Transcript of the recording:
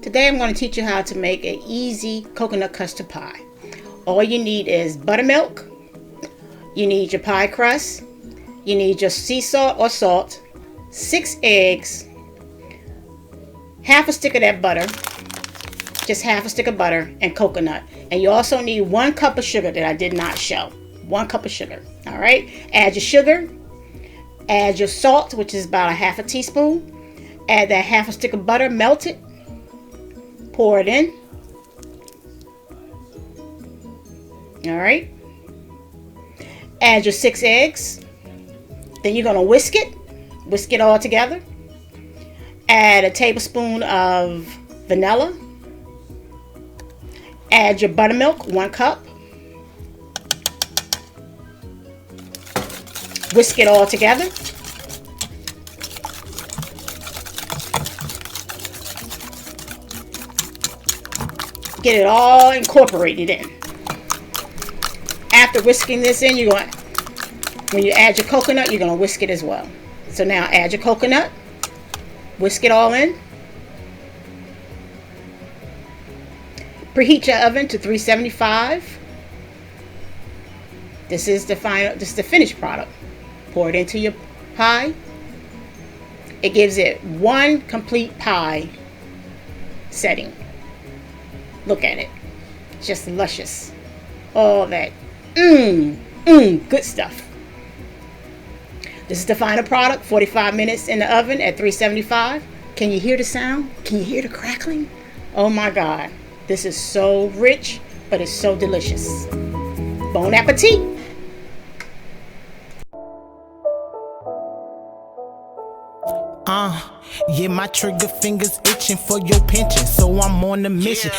Today I'm going to teach you how to make an easy coconut custard pie. All you need is buttermilk, you need your pie crust, you need your sea salt or salt, 6 eggs, half a stick of that butter, just half a stick of butter, and coconut. And you also need 1 cup of sugar that I did not show. 1 cup of sugar. Alright, add your sugar, add your salt, which is about a half a teaspoon, add that half a stick of butter melted, pour it in. Alright, add your 6 eggs, then you're going to whisk it all together. Add a tablespoon of vanilla, add your buttermilk, 1 cup, whisk it all together. Get it all incorporated in. After whisking this in, when you add your coconut, you're going to whisk it as well. So now add your coconut, whisk it all in. Preheat your oven to 375. This is the finished product. Pour it into your pie. It gives it 1 complete pie setting. Look at it. Just luscious. All that. Good stuff. This is the final product. 45 minutes in the oven at 375. Can you hear the sound? Can you hear the crackling? Oh my God. This is so rich, but it's so delicious. Bon appetit. Yeah, my trigger fingers itching for your pension, so I'm on a mission.